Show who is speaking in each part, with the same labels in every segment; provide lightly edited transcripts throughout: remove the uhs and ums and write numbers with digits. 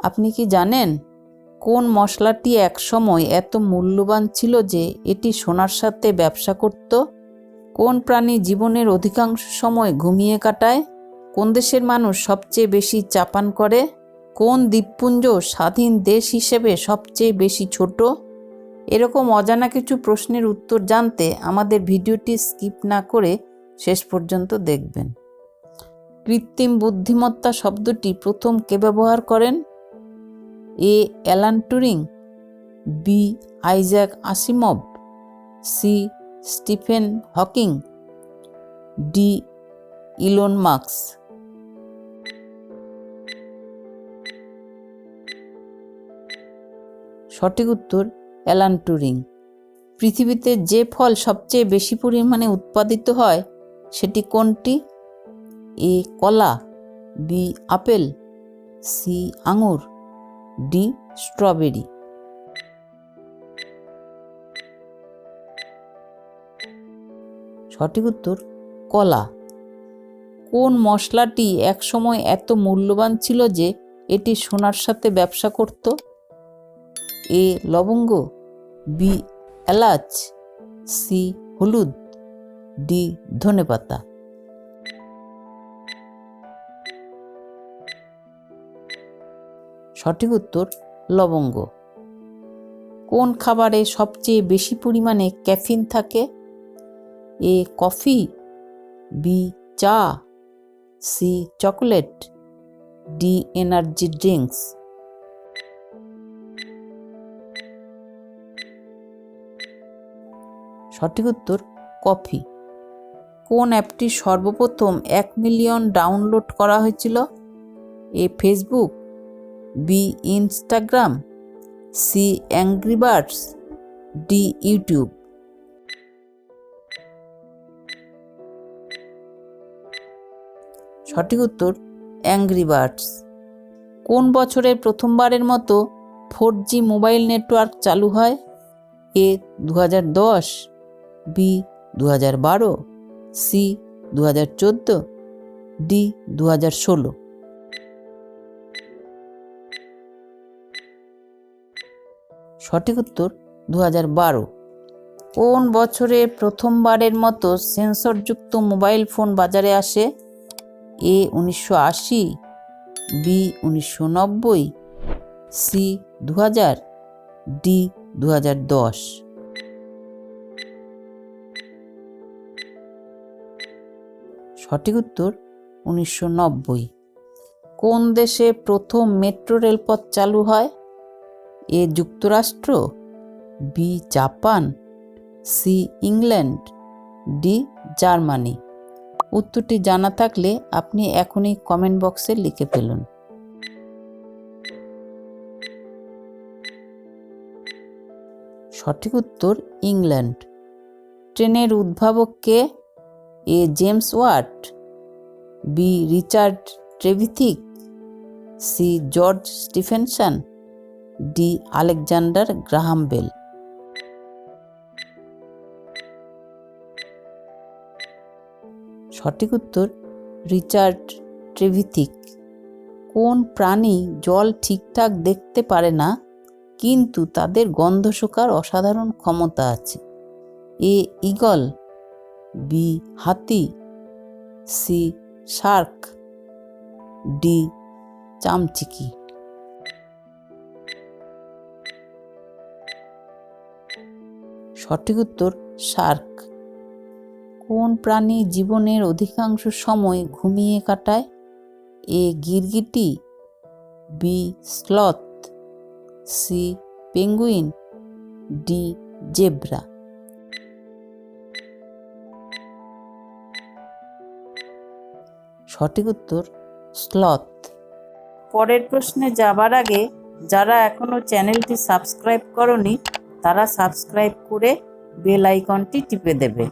Speaker 1: আপনি কি জানেন কোন মশলাটি একসময় এত মূল্যবান ছিল যে এটি সোনার সাথে ব্যবসা করত? কোন প্রাণী জীবনের অধিকাংশ সময় ঘুমিয়ে কাটায়? কোন দেশের মানুষ সবচেয়ে বেশি চা পান করে? কোন দ্বীপপুঞ্জ স্বাধীন দেশ হিসেবে সবচেয়ে বেশি ছোট? এরকম অজানা কিছু প্রশ্নের উত্তর জানতে আমাদের ভিডিওটি স্কিপ না করে শেষ পর্যন্ত দেখবেন। কৃত্রিম বুদ্ধিমত্তা শব্দটি প্রথম কে ব্যবহার করেন? A. Alan Turing, B. Isaac Asimov, C. Stephen Hawking, D. Elon Musk. সঠিক উত্তর অ্যালান টুরিং। পৃথিবীতে যে ফল সবচেয়ে বেশি পরিমাণে উৎপাদিত হয় সেটি কোনটি? এ. কলা, বি. Apple, C. আঙুর, ডি. স্ট্রবেরি। সঠিক উত্তর কলা। কোন মশলাটি একসময় এত মূল্যবান ছিল যে এটি সোনার সাথে ব্যবসা করত? এ. লবঙ্গ, বি. এলাচ, সি. হলুদ, ডি. ধনেপাতা। সঠিক উত্তর লবঙ্গ। কোন খাবারে সবচেয়ে বেশি পরিমাণে ক্যাফিন থাকে? এ. Coffee, B. চা, C. Chocolate, D. Energy drinks. সঠিক উত্তর কফি। কোন অ্যাপটি সর্বপ্রথম 1 মিলিয়ন ডাউনলোড করা হয়েছিল? A. Facebook, B. Instagram, C. Angry birds, D. YouTube. সঠিক উত্তর অ্যাংরি বার্ডস। কোন বছরে প্রথমবারের মতো 4G মোবাইল নেটওয়ার্ক চালু হয়? এ. 2010, বি. 2012, সি. 2014, ডি. 2016। সঠিক উত্তর 2012। কোন বছরে প্রথমবারের মতো সেন্সরযুক্ত মোবাইল ফোন বাজারে আসে? এ. 1980, বি. 1990, সি. 2000, ডি. 2010। সঠিক উত্তর 1990। কোন দেশে প্রথম মেট্রো রেলপথ চালু হয়? এ. যুক্তরাষ্ট্র, B. Japan, C. England, D. Germany. উত্তরটি জানা থাকলে আপনি এখনই কমেন্ট বক্সে লিখে ফেলুন। সঠিক উত্তর ইংল্যান্ড। ট্রেনের উদ্ভাবক কে? A. James Watt, B. Richard Trevithick, C. George Stephenson, D. Alexander Graham Bell. সঠিক উত্তর রিচার্ড ট্রেভিথিক। কোন প্রাণী জল ঠিকঠাক দেখতে পারে না কিন্তু তাদের গন্ধ শোকার অসাধারণ ক্ষমতা আছে? এ. Eagle, B. হাতি, সি. Shark, D. চামচিকি। সঠিক উত্তর শার্ক। কোন প্রাণী জীবনের অধিকাংশ সময় ঘুমিয়ে কাটায়? এ. গিরগিটি, B. Sloth, C. Penguin, D. Zebra. সঠিক উত্তর স্লথ। পরের প্রশ্নে যাবার আগে যারা এখনো চ্যানেলটি সাবস্ক্রাইব করনি তারা সাবস্ক্রাইব করে বেল আইকনটি টিপে দেবে।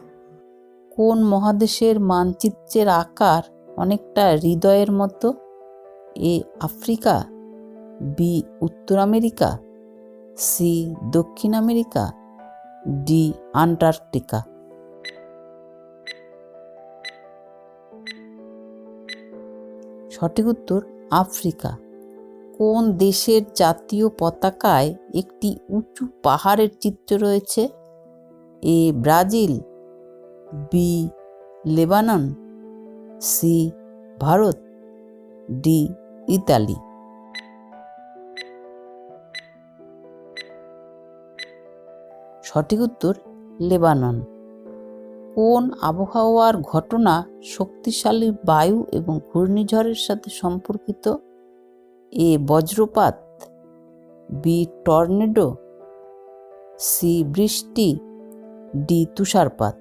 Speaker 1: কোন মহাদেশের মানচিত্রের আকার অনেকটা হৃদয়ের মতো? এ. Africa, B. উত্তর আমেরিকা, সি. দক্ষিণ আমেরিকা, ডি. আন্টার্কটিকা। সঠিক উত্তর আফ্রিকা। কোন দেশের জাতীয় পতাকায় একটি উঁচু পাহাড়ের চিত্র রয়েছে? A Brazil, B Lebanon, C Bharat, D Italy. সঠিক উত্তর লেবানন। কোন আবহাওয়ার ঘটনা শক্তিশালী বায়ু এবং ঘূর্ণিঝড়ের সাথে সম্পর্কিত? এ বজ্রপাত, বি টর্নেডো, সি বৃষ্টি, ডি তুষারপাত।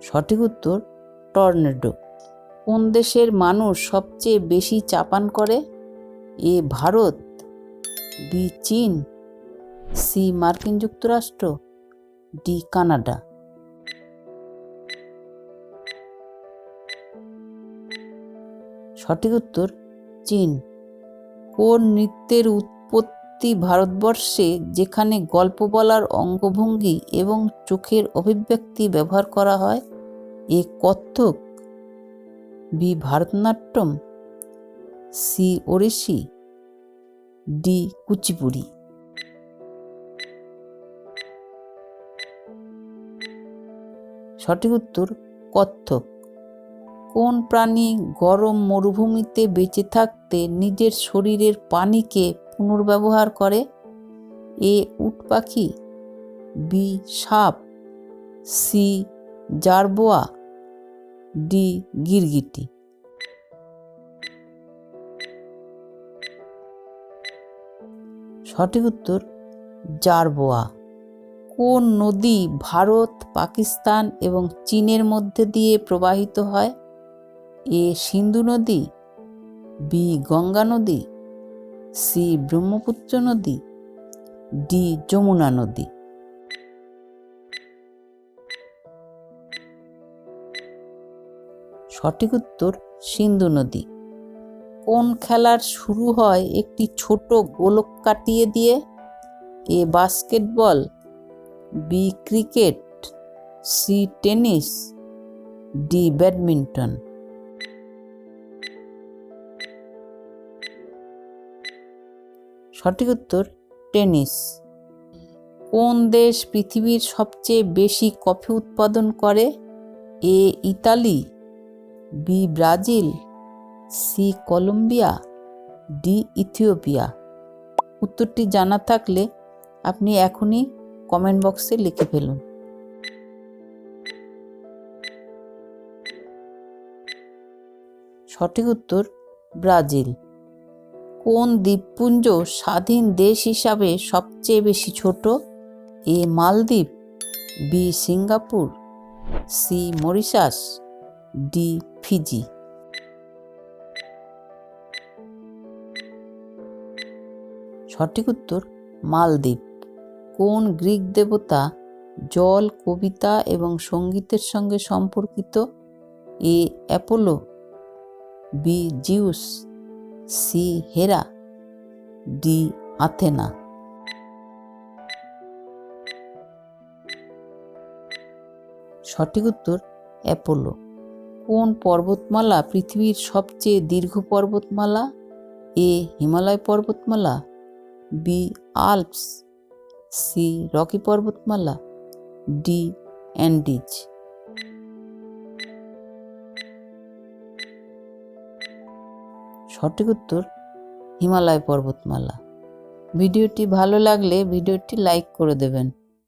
Speaker 1: সঠিক উত্তর টর্নেডো। কোন দেশের মানুষ সবচেয়ে বেশি চা পান করে? এ ভারত, বি চীন, সি মার্কিন যুক্তরাষ্ট্র, ডি কানাডা। সঠিক উত্তর চীন। কোন নৃত্যের উৎপত্তি ভারতবর্ষে, যেখানে গল্প বলার অঙ্গভঙ্গি এবং চোখের অভিব্যক্তি ব্যবহার করা হয়? A Kathak, B Bharatanatyam, C Odissi, D Kuchipudi. সঠিক উত্তর কত্থক। কোন প্রাণী গরম মরুভূমিতে বেঁচে থাকতে নিজের শরীরের পানিকে পুনর্ব্যবহার করে? এ উট পাখি, বি সাপ, সি জারবোয়া, ডি গিরগিটি। সঠিক উত্তর জারবোয়া। কোন নদী ভারত, পাকিস্তান এবং চীনের মধ্যে দিয়ে প্রবাহিত হয়? এ সিন্ধু নদী, বি গঙ্গা নদী, সি ব্রহ্মপুত্র নদী, ডি যমুনা নদী। সঠিক উত্তর সিন্ধু নদী। কোন খেলার শুরু হয় একটি ছোট গোলক কাটিয়ে দিয়ে? A basketball, B cricket, C tennis, D badminton. সঠিক উত্তর টেনিস। কোন দেশ পৃথিবীর সবচেয়ে বেশি কফি উৎপাদন করে? A Italy, B Brazil, C Colombia, D Ethiopia. উত্তরটি জানা থাকলে আপনি এখনই কমেন্ট বক্সে লিখে ফেলুন। সঠিক উত্তর ব্রাজিল। কোন দ্বীপপুঞ্জ স্বাধীন দেশ হিসাবে সবচেয়ে বেশি ছোট? এ মালদ্বীপ, B Singapore, C Mauritius, D Fiji. সঠিক উত্তর মালদ্বীপ। কোন গ্রিক দেবতা জল, কবিতা এবং সঙ্গীতের সঙ্গে সম্পর্কিত? এ অ্যাপোলো, বি জিউস, সি হেরা, ডি আথেনা। সঠিক উত্তর অ্যাপোলো। কোন পর্বতমালা পৃথিবীর সবচেয়ে দীর্ঘ পর্বতমালা? এ হিমালয় পর্বতমালা, বি আল্পস, সি রকি পর্বতমালা, ডি অ্যান্ডিজ। সঠিক উত্তর হিমালয় পর্বতমালা। ভিডিওটি ভালো লাগলে ভিডিওটি লাইক করে দেবেন।